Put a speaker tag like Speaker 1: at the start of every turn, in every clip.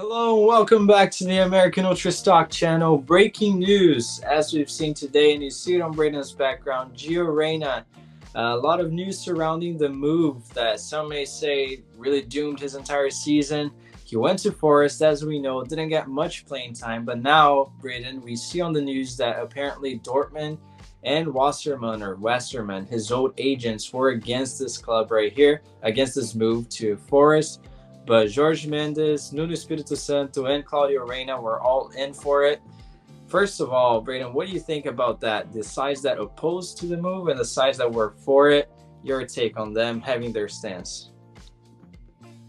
Speaker 1: Hello and welcome back to the American Ultra Stock channel. Breaking news, as we've seen today, and you see it on Reyna's background, Reyna. A lot of news surrounding the move that some may say really doomed his entire season. He went to Forest, as we know, didn't get much playing time, but now, Braden, we see on the news that apparently Dortmund and Wasserman, his old agents, were against this club right here, against this move to Forest. But Jorge Mendes, Nuno Espirito Santo, and Claudio Reyna were all in for it. First of all, Braden, what do you think about that? The sides that opposed to the move and the sides that were for it, your take on them having their stance.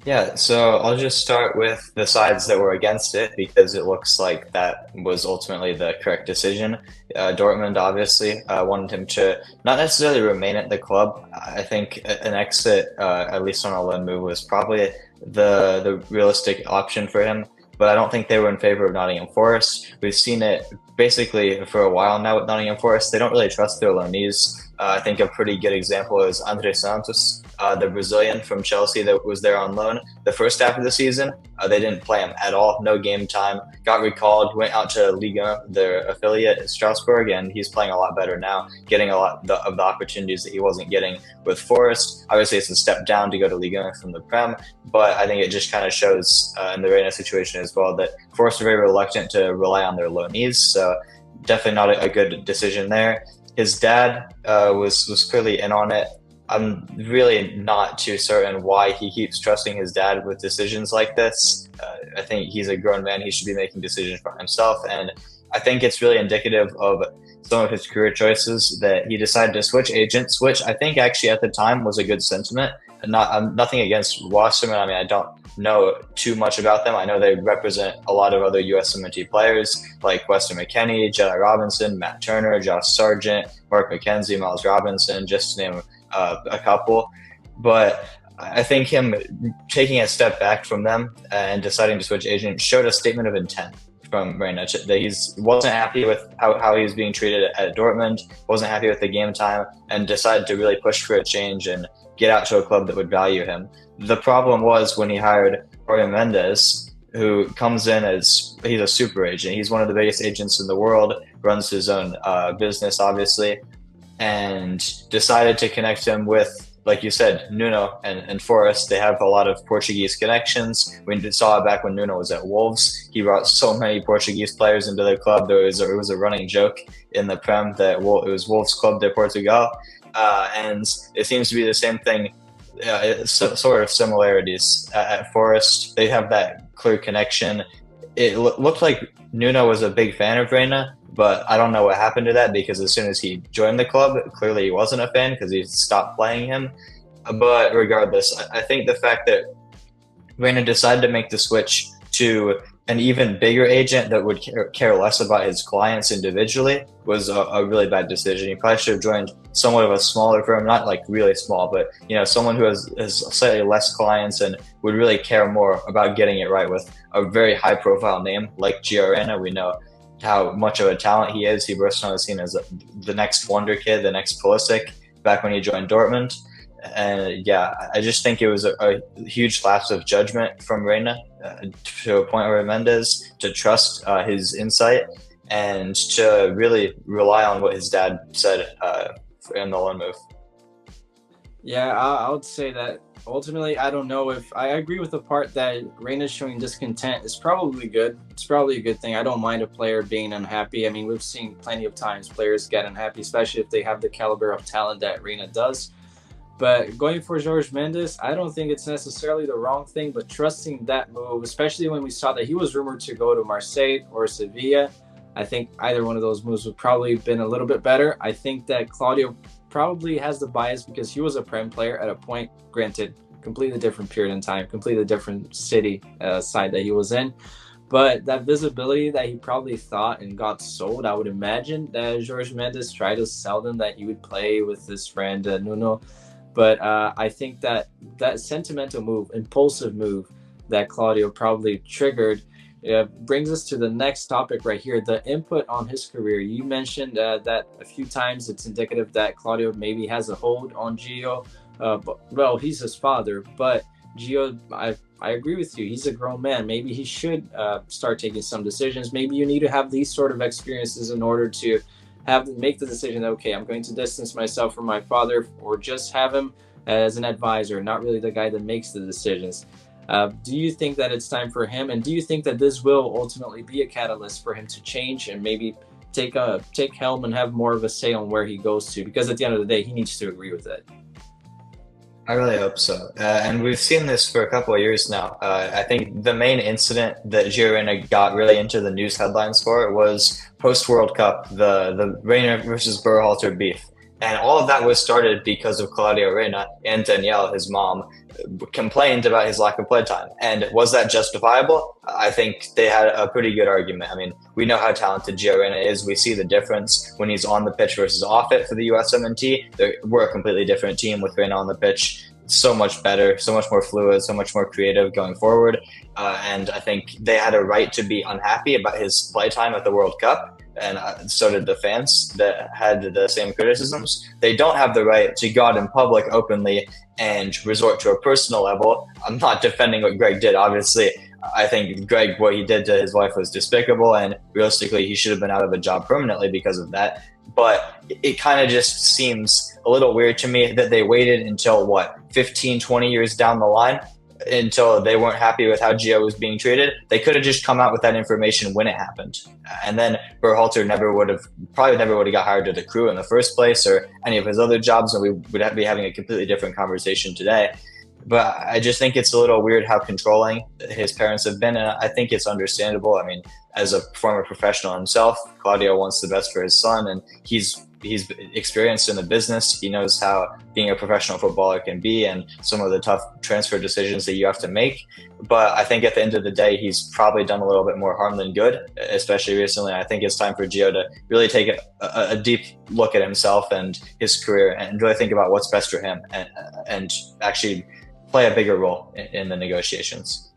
Speaker 2: Yeah, so I'll just start with the sides that were against it because it looks like that was ultimately the correct decision. Dortmund obviously wanted him to not necessarily remain at the club. I think an exit, at least on a loan move, was probably the realistic option for him. But I don't think they were in favor of Nottingham Forest. We've seen it basically for a while now with Nottingham Forest. They don't really trust their loanees. I think a pretty good example is Andre Santos, the Brazilian from Chelsea that was there on loan. The first half of the season, they didn't play him at all, no game time. Got recalled, went out to Liga, their affiliate at Strasbourg, and he's playing a lot better now, getting a lot of the opportunities that he wasn't getting with Forest. Obviously, it's a step down to go to Liga from the Prem, but I think it just kind of shows in the Reyna situation as well that Forest are very reluctant to rely on their loanees, so definitely not a good decision there. His dad was clearly in on it. I'm really not too certain why he keeps trusting his dad with decisions like this. I think he's a grown man. He should be making decisions for himself. And I think it's really indicative of some of his career choices that he decided to switch agents, which I think actually at the time was a good sentiment. Nothing against Wasserman. I mean, I don't know too much about them. I know they represent a lot of other USMNT players like Weston McKennie, Jedi Robinson, Matt Turner, Josh Sargent, Mark McKenzie, Miles Robinson, just to name a couple. But I think him taking a step back from them and deciding to switch agents showed a statement of intent from Reyna that he wasn't happy with how he was being treated at Dortmund, wasn't happy with the game time, and decided to really push for a change and get out to a club that would value him. The problem was when he hired Jorge Mendes, who comes in as he's a super agent. He's one of the biggest agents in the world, runs his own business, obviously, and decided to connect him with, like you said, Nuno and Forest. They have a lot of Portuguese connections. We saw it back when Nuno was at Wolves. He brought so many Portuguese players into the club. It was a running joke in the Prem that it was Wolves Club de Portugal. And it seems to be the same thing, sort of similarities. At Forest, they have that clear connection. It looked like Nuno was a big fan of Reyna, but I don't know what happened to that because as soon as he joined the club, clearly he wasn't a fan because he stopped playing him. But regardless, I think the fact that Reyna decided to make the switch to an even bigger agent that would care less about his clients individually was a really bad decision. He probably should have joined somewhat of a smaller firm, not like really small, but someone who has slightly less clients and would really care more about getting it right with a very high profile name like Reyna. We know how much of a talent he is. He burst on the scene as the next wonder kid, the next Pulisic back when he joined Dortmund. And yeah, I just think it was a huge lapse of judgment from Reyna to a point where Mendes to trust his insight and to really rely on what his dad said in the loan move.
Speaker 1: Yeah, I would say that ultimately, I don't know if I agree with the part that Reyna's showing discontent is probably good. It's probably a good thing. I don't mind a player being unhappy. I mean, we've seen plenty of times players get unhappy, especially if they have the caliber of talent that Reyna does. But going for Jorge Mendes, I don't think it's necessarily the wrong thing, but trusting that move, especially when we saw that he was rumored to go to Marseille or Sevilla, I think either one of those moves would probably have been a little bit better. I think that Claudio probably has the bias because he was a Prem player at a point, granted, completely different period in time, completely different city side that he was in. But that visibility that he probably thought and got sold, I would imagine that Jorge Mendes tried to sell them that he would play with his friend Nuno. But I think that sentimental move, impulsive move that Claudio probably triggered brings us to the next topic right here, the input on his career. You mentioned that a few times. It's indicative that Claudio maybe has a hold on Gio. Well, he's his father, but Gio, I agree with you. He's a grown man. Maybe he should start taking some decisions. Maybe you need to have these sort of experiences in order to make the decision that, okay, I'm going to distance myself from my father, or just have him as an advisor, not really the guy that makes the decisions. Do you think that it's time for him, and do you think that this will ultimately be a catalyst for him to change and maybe take helm and have more of a say on where he goes to? Because at the end of the day, he needs to agree with it.
Speaker 2: I really hope so. And we've seen this for a couple of years now. I think the main incident that Gio Reyna got really into the news headlines for was post World Cup, the Reyna versus Berhalter beef. And all of that was started because of Claudio Reyna and Danielle, his mom, complained about his lack of play time. And was that justifiable? I think they had a pretty good argument. I mean, we know how talented Gio Reyna is. We see the difference when he's on the pitch versus off it for the USMNT. We're a completely different team with Reyna on the pitch. So much better, so much more fluid, so much more creative going forward. And I think they had a right to be unhappy about his play time at the World Cup. And so did the fans that had the same criticisms. They don't have the right to go out in public openly and resort to a personal level. I'm not defending what Greg did, obviously. I think Greg, what he did to his wife was despicable, and realistically, he should have been out of a job permanently because of that. But it kind of just seems a little weird to me that they waited until, what, 15, 20 years down the line until they weren't happy with how Gio was being treated. They could have just come out with that information when it happened. And then Berhalter probably never would have got hired to the Crew in the first place, or any of his other jobs, and we would be having a completely different conversation today. But I just think it's a little weird how controlling his parents have been, and I think it's understandable. I mean, as a former professional himself, Claudio wants the best for his son, and he's experienced in the business. He knows how being a professional footballer can be and some of the tough transfer decisions that you have to make. But I think at the end of the day, he's probably done a little bit more harm than good, especially recently. I think it's time for Gio to really take a deep look at himself and his career and really think about what's best for him, and actually play a bigger role in the negotiations.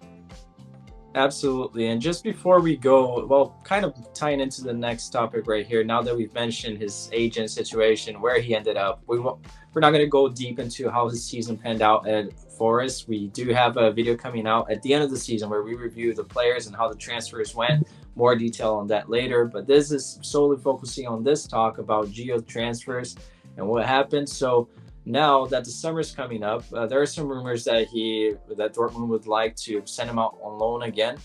Speaker 1: Absolutely. And just before we go, well, kind of tying into the next topic right here, now that we've mentioned his agent situation, where he ended up, we're not going to go deep into how his season panned out at Forest. We do have a video coming out at the end of the season where we review the players and how the transfers went. More detail on that later. But this is solely focusing on this talk about Gio transfers and what happened. So now that the summer's coming up, there are some rumors that Dortmund would like to send him out on loan again.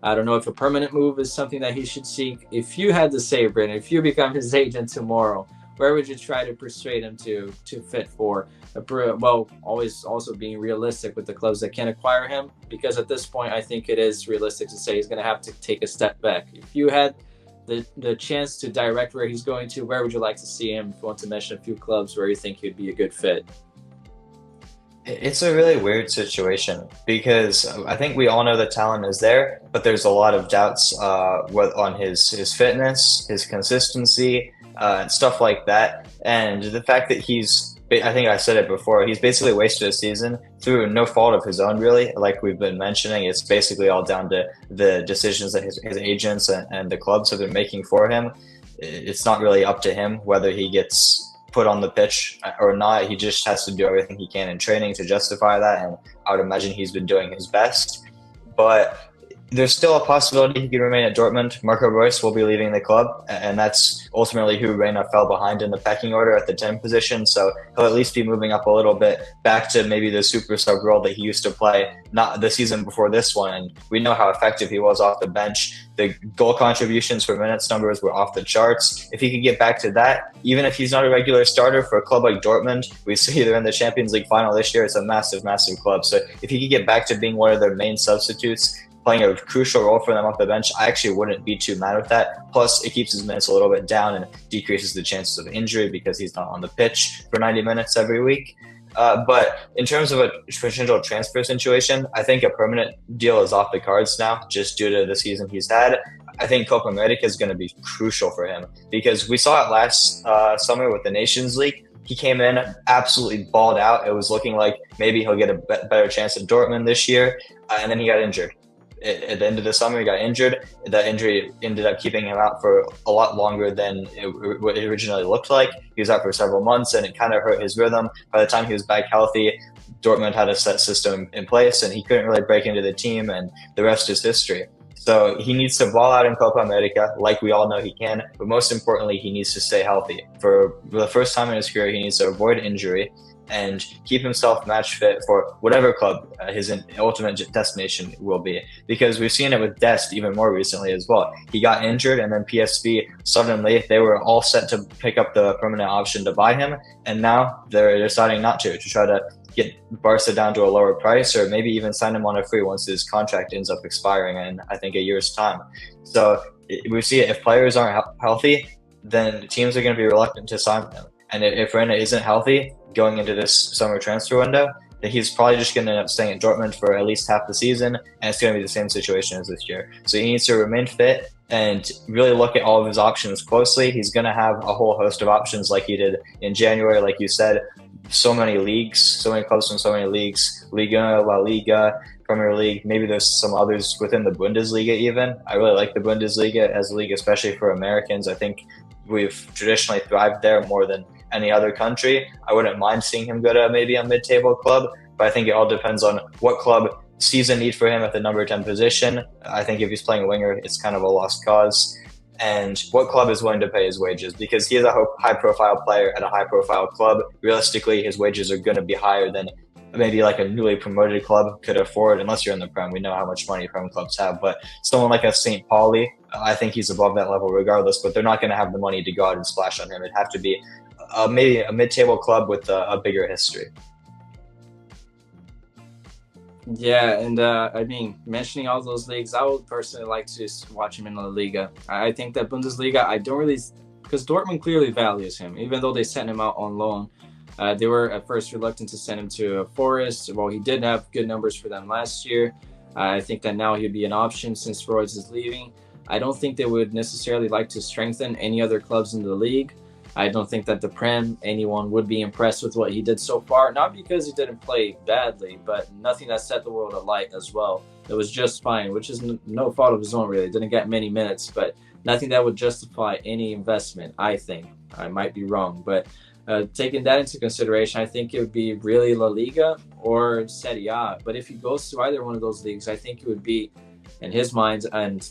Speaker 1: I don't know if a permanent move is something that he should seek. If you had to say, Brandon, if you become his agent tomorrow, where would you try to persuade him to fit for? Well, always also being realistic with the clubs that can acquire him, because at this point, I think it is realistic to say he's going to have to take a step back. If you had the chance to direct where he's going to, where would you like to see him? If you want to mention a few clubs where you think he'd be a good fit.
Speaker 2: It's a really weird situation because I think we all know the talent is there, but there's a lot of doubts on his fitness, his consistency, and stuff like that. And the fact that I think I said it before, he's basically wasted a season through no fault of his own, really. Like we've been mentioning, it's basically all down to the decisions that his agents and the clubs have been making for him. It's not really up to him whether he gets put on the pitch or not. He just has to do everything he can in training to justify that, and I would imagine he's been doing his best. But there's still a possibility he could remain at Dortmund. Marco Reus will be leaving the club, and that's ultimately who Reyna fell behind in the pecking order at the 10 position. So he'll at least be moving up a little bit back to maybe the super sub role that he used to play, not the season before this one. And we know how effective he was off the bench. The goal contributions for minutes numbers were off the charts. If he could get back to that, even if he's not a regular starter for a club like Dortmund, we see they're in the Champions League final this year. It's a massive, massive club. So if he could get back to being one of their main substitutes, playing a crucial role for them off the bench, I actually wouldn't be too mad with that. Plus, it keeps his minutes a little bit down and decreases the chances of injury because he's not on the pitch for 90 minutes every week. But in terms of a potential transfer situation, I think a permanent deal is off the cards now, just due to the season he's had. I think Copa America is going to be crucial for him because we saw it last summer with the Nations League. He came in, absolutely balled out. It was looking like maybe he'll get a better chance at Dortmund this year, and then he got injured. At the end of the summer, he got injured. That injury ended up keeping him out for a lot longer than what it originally looked like. He was out for several months, and it kind of hurt his rhythm. By the time he was back healthy, Dortmund had a set system in place, and he couldn't really break into the team, and the rest is history. So he needs to ball out in Copa America, like we all know he can. But most importantly, he needs to stay healthy. For the first time in his career, he needs to avoid injury and keep himself match fit for whatever club his ultimate destination will be. Because we've seen it with Dest even more recently as well. He got injured, and then PSV suddenly they were all set to pick up the permanent option to buy him, and now they're deciding not to try to get Barca down to a lower price, or maybe even sign him on a free once his contract ends up expiring in, I think, a year's time. So we see it, if players aren't healthy, then teams are going to be reluctant to sign them. And if Reyna isn't healthy going into this summer transfer window, then he's probably just going to end up staying at Dortmund for at least half the season, and it's going to be the same situation as this year. So he needs to remain fit and really look at all of his options closely. He's going to have a whole host of options like he did in January, like you said. So many leagues, so many clubs from so many leagues, Liga, La Liga, Premier League. Maybe there's some others within the Bundesliga even. I really like the Bundesliga as a league, especially for Americans. I think we've traditionally thrived there more than any other country. I wouldn't mind seeing him go to maybe a mid-table club, but I think it all depends on what club sees a need for him at the number 10 position. I think if he's playing winger, it's kind of a lost cause. And what club is willing to pay his wages, because he is a high-profile player at a high-profile club. Realistically, his wages are going to be higher than maybe like a newly promoted club could afford, unless you're in the Prem. We know how much money Prem clubs have, but someone like a St. Pauli, I think he's above that level regardless, but they're not going to have the money to go out and splash on him. It'd have to be maybe a mid-table club with a bigger history.
Speaker 1: Yeah, and I mean, mentioning all those leagues, I would personally like to watch him in La Liga. I think that Bundesliga, I don't really, because Dortmund clearly values him, even though they sent him out on loan. They were at first reluctant to send him to Forest. Well, he did have good numbers for them last year. I think that now he'd be an option since Royce is leaving. I don't think they would necessarily like to strengthen any other clubs in the league. I don't think that the Prem, anyone would be impressed with what he did so far. Not because he didn't play badly, but nothing that set the world alight as well. It was just fine, which is no fault of his own, really. Didn't get many minutes, but nothing that would justify any investment, I think. I might be wrong, but taking that into consideration, I think it would be really La Liga or Serie A. But if he goes to either one of those leagues, I think it would be, in his mind, and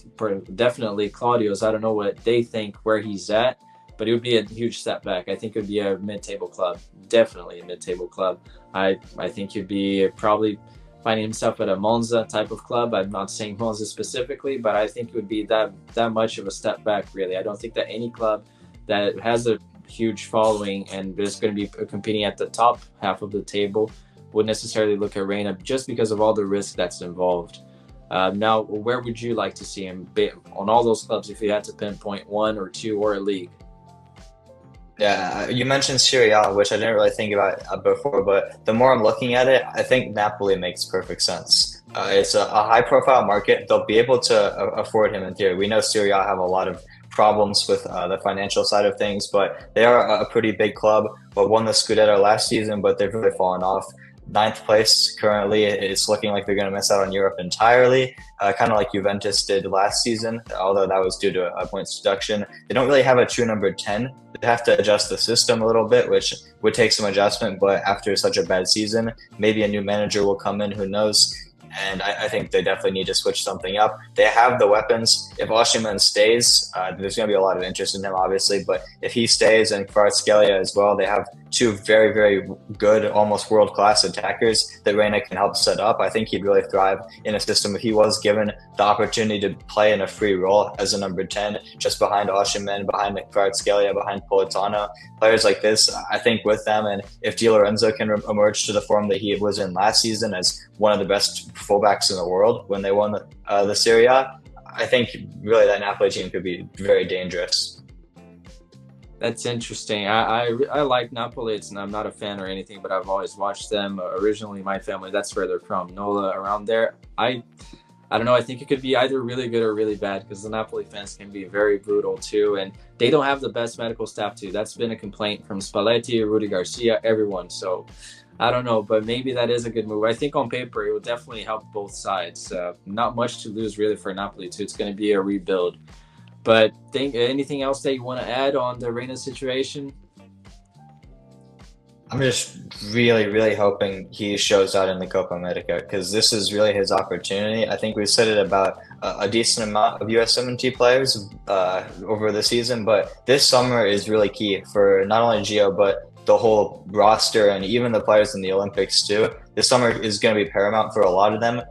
Speaker 1: definitely Claudio's, I don't know what they think where he's at, but it would be a huge step back. I think it would be a mid-table club, definitely a mid-table club. I think he'd be probably finding himself at a Monza type of club. I'm not saying Monza specifically, but I think it would be that much of a step back, really. I don't think that any club that has a huge following and is going to be competing at the top half of the table would necessarily look at Reyna just because of all the risk that's involved. Now, where would you like to see him on all those clubs if you had to pinpoint one or two or a league?
Speaker 2: Yeah, you mentioned Serie A, which I didn't really think about before, but the more I'm looking at it, I think Napoli makes perfect sense. It's a high-profile market. They'll be able to afford him in theory. We know Serie A have a lot of problems with the financial side of things, but they are a pretty big club. But won the Scudetto last season, but they've really fallen off. Ninth place currently. It's looking like they're going to miss out on Europe entirely, kind of like Juventus did last season, although that was due to a points deduction. They don't really have a true number 10. They have to adjust the system a little bit, which would take some adjustment, but after such a bad season, maybe a new manager will come in, who knows. And I think they definitely need to switch something up. They have the weapons. If Osimhen stays, there's going to be a lot of interest in him, obviously. But if he stays, and Kvaratskhelia as well, they have two very, very good, almost world-class attackers that Reyna can help set up. I think he'd really thrive in a system if he was given the opportunity to play in a free role as a number 10, just behind Osimhen, behind Kvaratskhelia, behind Politano. Players like this, I think with them, and if Di Lorenzo can emerge to the form that he was in last season as one of the best fullbacks in the world when they won the Serie A, I think really that Napoli team could be very dangerous.
Speaker 1: That's interesting. I like Napoli. I'm not a fan or anything, but I've always watched them. Originally, my family, that's where they're from, Nola, around there. I don't know. I think it could be either really good or really bad, because the Napoli fans can be very brutal too, and they don't have the best medical staff too. That's been a complaint from Spalletti, Rudy Garcia, everyone. So I don't know, but maybe that is a good move. I think on paper it would definitely help both sides. Not much to lose really for Napoli too. It's going to be a rebuild. But anything else that you want to add on the Reyna situation?
Speaker 2: I'm just really, really hoping he shows out in the Copa America because this is really his opportunity. I think we've said it about a decent amount of US 17 players over the season, but this summer is really key for not only Gio, but the whole roster and even the players in the Olympics too. This summer is going to be paramount for a lot of them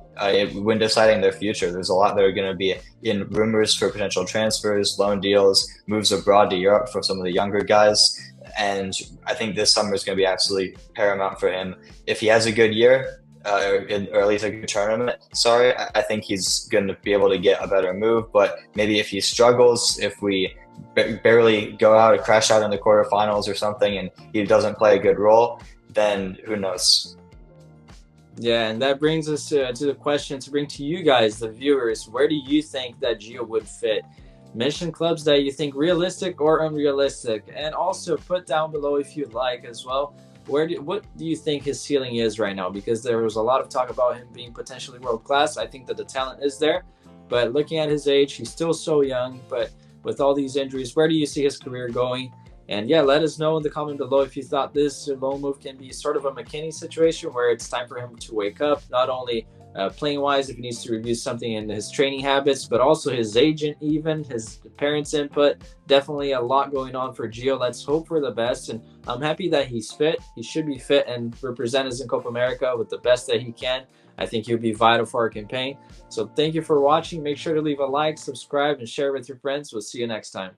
Speaker 2: when deciding their future. There's a lot that are going to be in rumors for potential transfers, loan deals, moves abroad to Europe for some of the younger guys. And I think this summer is going to be absolutely paramount for him. If he has a good year, or at least a good tournament, sorry, I think he's going to be able to get a better move. But maybe if he struggles, if we barely go out or crash out in the quarterfinals or something, and he doesn't play a good role, then who knows?
Speaker 1: Yeah, and that brings us to the question to bring to you guys, the viewers. Where do you think that Gio would fit? Mention clubs that you think realistic or unrealistic, and also put down below if you'd like as well. What do you think his ceiling is right now? Because there was a lot of talk about him being potentially world class. I think that the talent is there, but looking at his age, he's still so young. But with all these injuries, where do you see his career going? And yeah, let us know in the comment below if you thought this loan move can be sort of a McKinney situation where it's time for him to wake up, not only playing wise, if he needs to review something in his training habits, but also his agent, even his parents' input. Definitely a lot going on for Gio. Let's hope for the best. And I'm happy that he's fit. He should be fit and represent us in Copa America with the best that he can. I think he'll be vital for our campaign. So thank you for watching. Make sure to leave a like, subscribe, and share with your friends. We'll see you next time.